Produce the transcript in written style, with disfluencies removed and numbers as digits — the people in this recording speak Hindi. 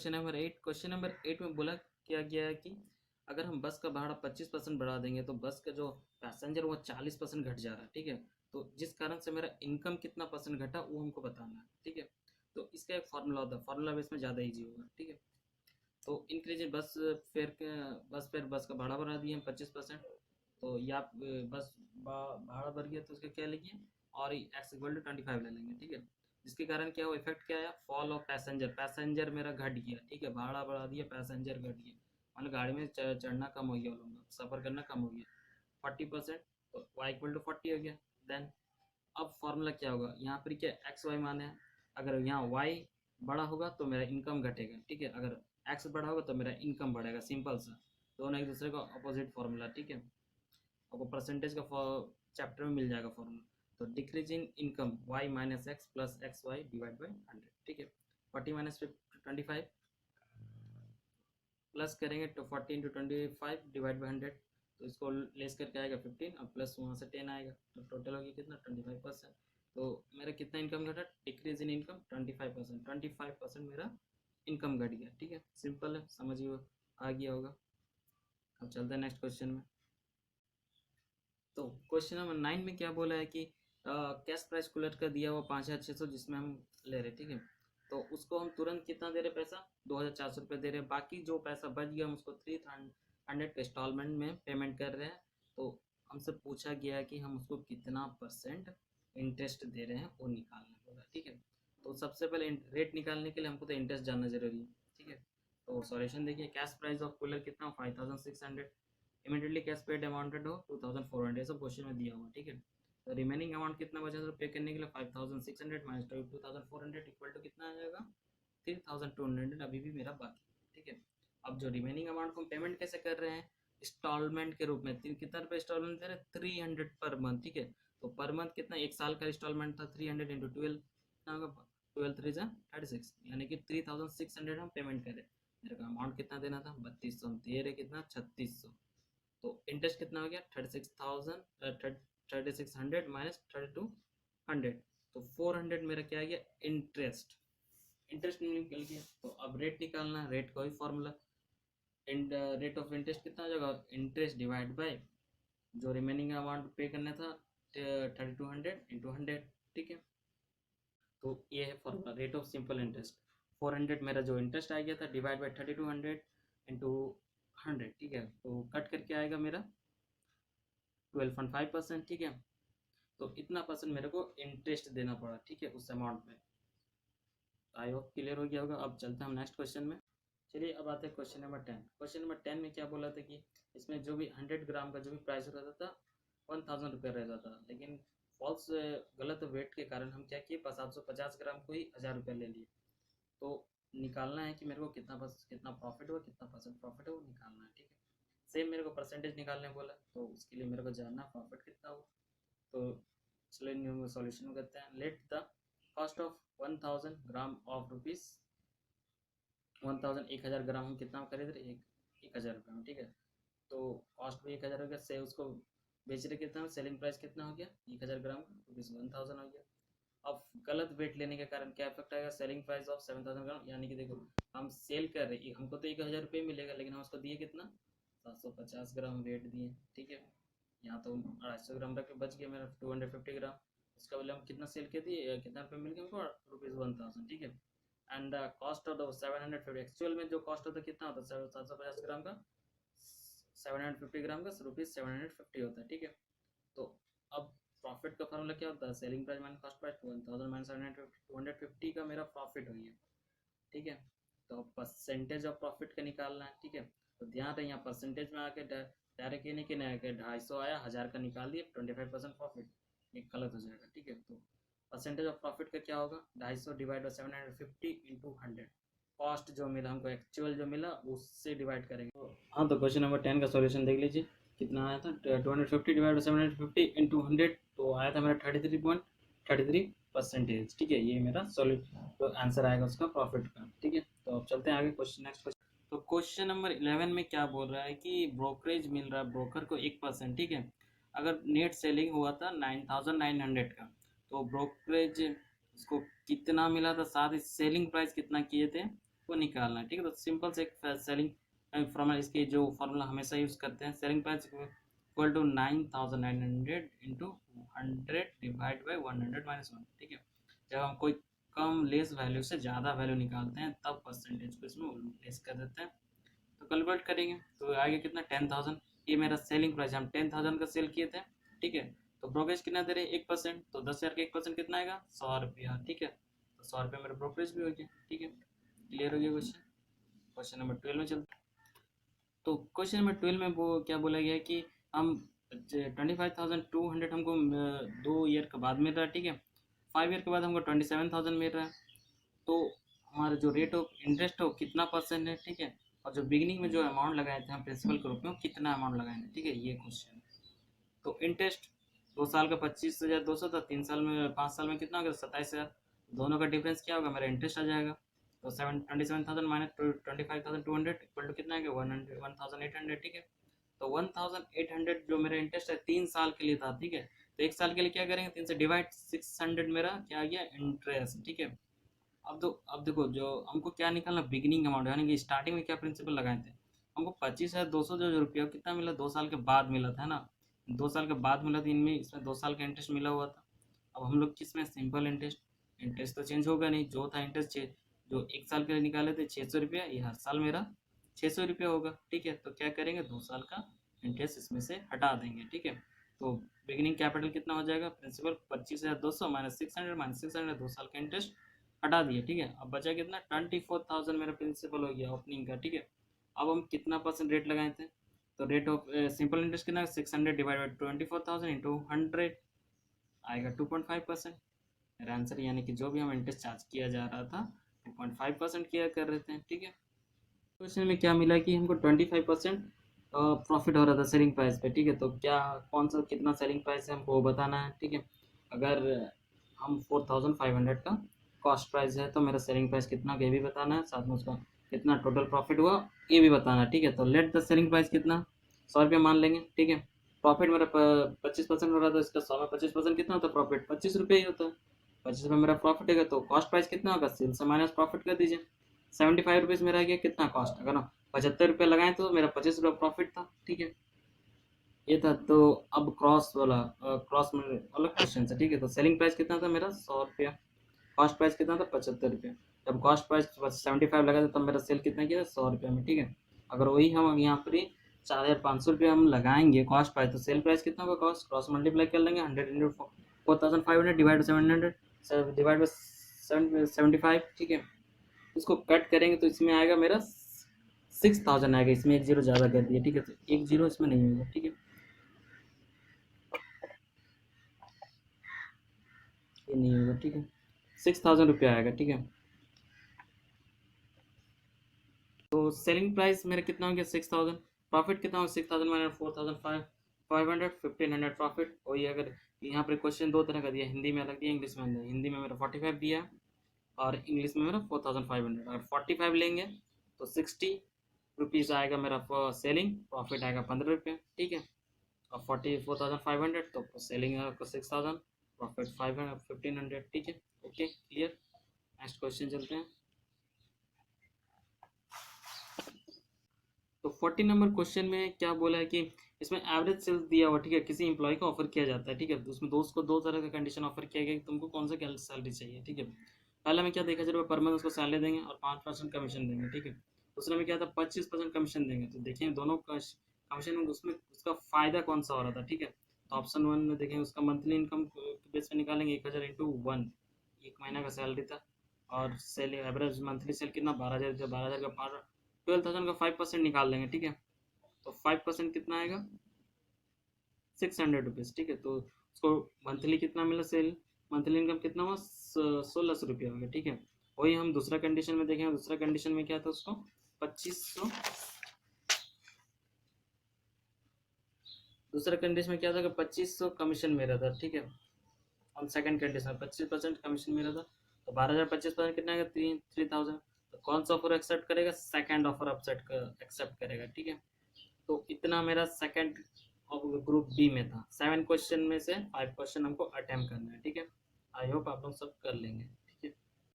क्वेश्चन नंबर 8 में बोला क्या गया है कि अगर हम बस का भाड़ा 25% बढ़ा देंगे तो बस का जो पैसेंजर वो 40% घट जा रहा है, ठीक है। तो जिस कारण से मेरा इनकम कितना परसेंट घटा वो हमको बताना है, ठीक है। तो इसका एक फार्मूला होता है, फार्मूला बेस में ज़्यादा ईजी होगा, ठीक है। तो इंक्रीज बस का भाड़ा बढ़ा दिए हम 25%। तो या भाड़ा बढ़ गया तो उसका क्या लेंगे, और एक्स इक्वल टू 25 ले लेंगे, ठीक है। जिसके कारण क्या हो, इफेक्ट क्या आया, फॉल ऑफ पैसेंजर, पैसेंजर मेरा घट गया, ठीक है। भाड़ा बढ़ा दिया, पैसेंजर घट गया, मतलब गाड़ी में चढ़ना कम हो गया, लोगों का सफ़र करना कम हो गया 40%। तो वाई इक्वल टू 40 हो गया। देन अब फॉर्मूला क्या होगा, यहाँ पर क्या एक्स वाई माने हैं। अगर यहाँ वाई बड़ा होगा तो मेरा इनकम घटेगा, ठीक है। अगर एक्स बड़ा होगा तो मेरा इनकम बढ़ेगा, सिंपल सा। दोनों एक दूसरे का अपोजिट फॉर्मूला, ठीक है। आपको परसेंटेज का चैप्टर में मिल जाएगा फॉर्मूला। तो decrease in income y minus x plus x y divide by 100, ठीक है। 40 माइनस 25 प्लस करेंगे तो 40 इंटू 25 डिवाइड बाई 100। तो इसको लेस करके आएगा 15 और प्लस वहाँ से 10 आएगा, तो टोटल होगी कितना 25%। तो मेरा कितना इनकम घटा, डिक्रीज इन इनकम 25%, मेरा इनकम घट गया, ठीक है। सिंपल है, समझिए आ गया होगा। अब चलते हैं नेक्स्ट क्वेश्चन में। तो क्वेश्चन नंबर 9 में क्या बोला है कि कैश प्राइस कूलर का दिया हुआ 5,600 जिसमें हम ले रहे, ठीक है। तो उसको हम तुरंत कितना दे रहे पैसा, 2,400 रुपये दे रहे। बाकी जो पैसा बच गया हम उसको 300 इंस्टॉलमेंट में पेमेंट कर रहे हैं। तो हमसे पूछा गया है कि हम उसको कितना परसेंट इंटरेस्ट दे रहे हैं वो निकालना होगा, ठीक है। तो सबसे पहले रेट निकालने के लिए हमको तो इंटरेस्ट जानना जरूरी है, ठीक है। तो सॉल्यूशन देखिए, कैश प्राइस ऑफ कूलर कितना 5,600, इमीडिएटली कैश पेड अमाउंटेड हो 2,400, सब क्वेश्चन में दिया हुआ, ठीक है। तो रिमेनिंग अमाउंट कितना बचा तो पे करने के लिए 5,600 माइनस 2,400 इक्वल टू कितना आ जाएगा 3,200, अभी भी मेरा बाकी, ठीक है। अब जो रिमेनिंग अमाउंट को हम पेमेंट कैसे कर रहे हैं, इंस्टॉलमेंट के रूप में। कितना रुपये इंस्टॉलमेंट दे रहे हैं, 300 पर मंथ, ठीक है। तो पर मंथ कितना, एक साल का इंस्टॉलमेंट था 300 इंटू 12 कितना होगा, 12 3 36, यानी कि 3,600 हम पेमेंट करें। मेरे को अमाउंट कितना देना था 3200, दे रहे कितना 3600। तो इंटरेस्ट कितना हो गया 36,600 माइनस 3,200, तो 400 मेरा क्या आ गया इंटरेस्ट। इंटरेस्ट निकल गया। तो अब रेट निकालना, रेट का ही फॉर्मूला, रेट ऑफ इंटरेस्ट कितना हो जाएगा, इंटरेस्ट डिवाइड बाय जो रिमेनिंग अमाउंट पे करना था 3,200 इंटू 100, ठीक है। तो ये है formula, rate of simple interest. 400 मेरा जो इंटरेस्ट आ गया था डिवाइड बाई 3,200 इंटू 100, ठीक है। तो कट करके आएगा मेरा 12.5%, ठीक है। तो इतना परसेंट मेरे को इंटरेस्ट देना पड़ा, ठीक है, उस अमाउंट में। आई होप क्लियर हो गया होगा। अब चलते हैं हम नेक्स्ट क्वेश्चन में। चलिए अब आते हैं क्वेश्चन नंबर 10। क्वेश्चन नंबर 10 में क्या बोला था कि इसमें जो भी 100 ग्राम का जो भी प्राइस रहता था 1,000 रुपये रहता था, लेकिन फॉल्स गलत वेट के कारण हम क्या किए 750 ग्राम को ही 1,000 रुपये ले लिए। तो निकालना है कि मेरे को कितना प्रॉफिट हुआ, कितना परसेंट प्रॉफिट है वो निकालना है, ठीक है। सेम मेरे को परसेंटेज निकालने बोला, तो उसके लिए मेरे को जानना प्रॉफिट कितना हुआ। तो चलिए सॉल्यूशन करते हैं। Let the cost of 1,000 gram of rupees 1,000, 1,000 ग्राम हम कितना खरीद रहे, 1,000 रुपये में, ठीक है। तो कॉस्ट भी 1,000 हो गया, से उसको बेच रहे कितना, सेलिंग प्राइस कितना हो गया 1,000 ग्राम का रुपीज़ 1,000 हो गया। अब गलत वेट लेने के कारण क्या इफेक्ट आएगा, सेलिंग प्राइस ऑफ 7,000 ग्राम, यानी कि देखो हम सेल कर रहे हैं, हमको तो 1,000 रुपये मिलेगा, लेकिन हम उसको दिए कितना 750 ग्राम वेट दिए, ठीक है। यहाँ तो 250 ग्राम रख के बच गया मेरा 250 ग्राम। उसका वैल्यू हम कितना सेल के दिए, कितना रुपये मिल गया हमको रुपीज़ 1,000, ठीक है। And cost of the 750, actual में जो कॉस्ट होता है कितना होता है 750 ग्राम का, 750 ग्राम का रुपीज़ 750 होता है, ठीक है। तो अब प्रॉफिट का फॉर्मूला क्या होता है, selling price minus cost price, 1,000 minus 750, 250 का मेरा प्रॉफिट हो गया, ठीक है। तो परसेंटेज ऑफ प्रॉफिट का निकालना है, ठीक है। तो ध्यान रहे यहाँ परसेंटेज में आके डायरेक्ट ये नहीं कि नहीं कि 250 आया 1,000 का निकाल दिए 25% प्रॉफिट, ये गलत हो जाएगा, ठीक है। तो परसेंटेज ऑफ प्रॉफिट का क्या होगा 250 डिवाइड बाई 750 इंटू 100, कॉस्ट जो मिला हमको एक्चुअल जो मिला उससे डिवाइड करेंगे। तो हाँ, तो क्वेश्चन नंबर 10 का सॉल्यूशन देख लीजिए कितना आया था 250 डिवाइड बाई 750 इंटू 100, तो आया था मेरा 33.33%, ठीक है। ये मेरा तो आंसर आएगा उसका प्रॉफिट का, ठीक है। तो अब चलते हैं आगे नेक्स्ट क्वेश्चन। तो क्वेश्चन नंबर 11 में क्या बोल रहा है कि ब्रोकरेज मिल रहा है ब्रोकर को 1%, ठीक है। अगर नेट सेलिंग हुआ था 9,900 का, तो ब्रोकरेज इसको कितना मिला था, साथ ही सेलिंग प्राइस कितना किए थे वो निकालना है, ठीक है। तो सिंपल से एक सेलिंग फॉर्मूला, इसकी जो फॉर्मूला हमेशा यूज़ करते हैं, selling price equal to 9900 into 100 divide by 100 minus 1, ठीक है। जब हम कोई कम लेस वैल्यू से ज़्यादा वैल्यू निकालते हैं तब परसेंटेज को इसमें लेस कर देते हैं। तो कैलकुलेट करेंगे तो आगे कितना 10,000, ये मेरा सेलिंग प्राइस, हम 10,000 का सेल किए थे, ठीक है। तो ब्रोकरेज कितना दे रहे हैं 1%, तो 10,000 का 1% कितना आएगा 100 रुपया, ठीक है। तो 100 रुपया मेरा ब्रोकरेज भी हो गया, ठीक है। क्लियर हो गया क्वेश्चन। क्वेश्चन नंबर 12 में चलते हैं। तो क्वेश्चन नंबर 12 में वो क्या बोला गया है कि हम 25,200 हमको 2 ईयर के बाद मिल रहा है, ठीक है। 5 ईयर के बाद हमको 27,000 मिल रहा है। तो हमारा जो रेट ऑफ इंटरेस्ट हो कितना परसेंट है, ठीक है। और जो बिगिनिंग में जो अमाउंट लगाए थे हम प्रिंसिपल के रूप में, कितना अमाउंट लगाए थे, ठीक है, ये क्वेश्चन। तो इंटरेस्ट 2 साल का 25,200 था, 3 साल में 5 साल में कितना होगा 27,000। दोनों का डिफरेंस क्या होगा, मेरा इंटरेस्ट आ जाएगा। तो 27,000 माइनस 25,200 इक्वल टू कितना आएगा 1,800, ठीक है। तो 1,800 जो मेरा इंटरेस्ट है 3 साल के लिए था, ठीक है। तो 1 साल के लिए क्या करेंगे, 3 से डिवाइड, 600 मेरा क्या आ गया इंटरेस्ट, ठीक है। अब देखो जो हमको क्या निकालना, बिगिनिंग अमाउंट, यानी कि स्टार्टिंग में क्या प्रिंसिपल लगाए थे, हमको 25,200 जो रुपया कितना मिला 2 साल के बाद मिला था, है ना। 2 साल के बाद मिला था, इनमें इसमें 2 साल का इंटरेस्ट मिला हुआ था। अब हम लोग किस में, सिंपल इंटरेस्ट, इंटरेस्ट तो चेंज होगा नहीं, जो था इंटरेस्ट जो 1 साल के लिए निकाले थे 600 रुपया, ये हर साल मेरा 600 रुपया होगा, ठीक है। तो क्या करेंगे 2 साल का इंटरेस्ट इसमें से हटा देंगे, ठीक है। तो बिगिनिंग कैपिटल कितना हो जाएगा, प्रिंसिपल 25,200 माइनस 600 2 साल का इंटरेस्ट हटा दिए, ठीक है। अब बचा कितना 24,000 मेरा प्रिंसिपल हो गया ओपनिंग का, ठीक है। अब हम कितना परसेंट रेट लगाए थे, तो रेट ऑफ सिंपल इंटरेस्ट कितना 600 डिवाइड बाई 24,000 इंटू 100 आएगा 2.5%। मेरा आंसर, यानी कि जो भी हम इंटरेस्ट चार्ज किया जा रहा था 2.5% किया कर रहे थे, ठीक है। क्वेश्चन में क्या मिला कि हमको 25% प्रॉफिट हो रहा था सेलिंग प्राइस पे, ठीक है। तो क्या कौन सा कितना सेलिंग प्राइस है हमको बताना है, ठीक है। अगर हम 4,500 का कॉस्ट प्राइस है तो मेरा सेलिंग प्राइस कितना ये भी बताना है, साथ में उसका कितना टोटल प्रॉफिट हुआ ये भी बताना है, ठीक है। तो लेट द सेलिंग प्राइस कितना 100 रुपया मान लेंगे, ठीक है। प्रॉफिट मेरा 25% हो रहा था, इसका 100 में 25% कितना होता है प्रॉफिट 25 रुपये ही होता है। 25 रुपये मेरा प्रॉफिट है, तो कॉस्ट प्राइस कितना होगा सेल से माइनस प्रॉफिट कर दीजिए। 75 रुपीज़ मेरा गया कितना कॉस्ट, अगर ना 75 रुपये लगाएं तो मेरा 25 रुपये प्रॉफिट था, ठीक है। ये था। तो अब क्रॉस वाला क्रॉस में अलग क्वेश्चन है, ठीक है। तो सेलिंग प्राइस कितना था मेरा 100 रुपया, कॉस्ट प्राइस कितना था 75 रुपये। जब कॉस्ट प्राइस 75 लगा था तब मेरा सेल कितना किया 100 रुपये में, ठीक है। अगर वही हम यहाँ पर 4,500 रुपये हम लगाएंगे कॉस्ट प्राइस, तो सेल प्राइस कितना होगा, कॉस्ट क्रॉस मल्टीप्लाई कर लेंगे 100 इंटू 4,500 डिवाइड 700 डिवाइड बाई 75, ठीक है। इसको कट करेंगे तो इसमें आएगा मेरा 6,000 आएगा, इसमें एक जीरो ज़्यादा कर दिया, ठीक है। तो एक जीरो इसमें नहीं होगा, ठीक है, ये नहीं होगा, ठीक है। 6,000 रुपया आएगा, ठीक है। तो सेलिंग प्राइस मेरा कितना हो गया 6,000, प्रॉफिट कितना होगा 6,000 माइनस 4,500 1,500 प्रॉफिट। वही अगर यहाँ पर क्वेश्चन दो तरह का दिया, हिंदी में अलग दिया, इंग्लिश में अलग। हिंदी में मेरा 45 दिया और इंग्लिश में मेरा 4,500। अगर 45 लेंगे तो 60 रुपीज़ आएगा मेरा सेलिंग, प्रॉफिट आएगा 15 रुपये, ठीक है। और 44,500 तो सेलिंग आपको 6,000, प्रॉफिट 1,500, ठीक है। Okay clear. नेक्स्ट क्वेश्चन चलते हैं। तो 40 नंबर क्वेश्चन में क्या बोला है कि इसमें एवरेज सेल्स दिया हुआ, ठीक है, किसी इंप्लॉय को ऑफर किया जाता है, ठीक है। तो उसमें दोस्त को 2 तरह का कंडीशन ऑफर किया गया कि तुमको कौन सा सैलरी चाहिए, ठीक है। पहले में क्या देखा जाए पर मंथ उसको सैलरी देंगे और 5% कमीशन देंगे, ठीक है। दूसरे में क्या था 25% कमीशन देंगे। तो देखें दोनों कमीशन में उसमें उसका फ़ायदा कौन सा हो रहा था, ठीक है। तो ऑप्शन 1 में देखें उसका मंथली इनकम बेस पे निकालेंगे 1,000 इंटू 1, एक महीना का सैलरी था। और सेल एवरेज मंथली सेल कितना 12,000, 12,000 का 12,000 का 5% निकाल लेंगे, ठीक है। तो 5% कितना आएगा 600 रुपीज़, ठीक है। तो उसको मंथली कितना मिला सेल, मंथली इनकम कितना हुआ 1,600 रुपया हो गया, ठीक है। वही हम दूसरा कंडीशन में देखें, दूसरा कंडीशन में क्या था उसको 2,500, दूसरा कंडीशन में क्या था कि 2,500 कमीशन मेरा था, ठीक है। हम सेकंड कंडीशन 25% कमीशन मेरा था। तो 12,000 25% कितना आएगा 3,000। तो कौन सा ऑफर एक्सेप्ट करेगा, सेकंड ऑफर एक्सेप्ट करेगा, ठीक है। तो इतना मेरा सेकंड ग्रुप बी में था। 7 क्वेश्चन में से 5 क्वेश्चन हमको अटेम्प्ट करना है, ठीक है। आई होप आप लोग सब कर लेंगे।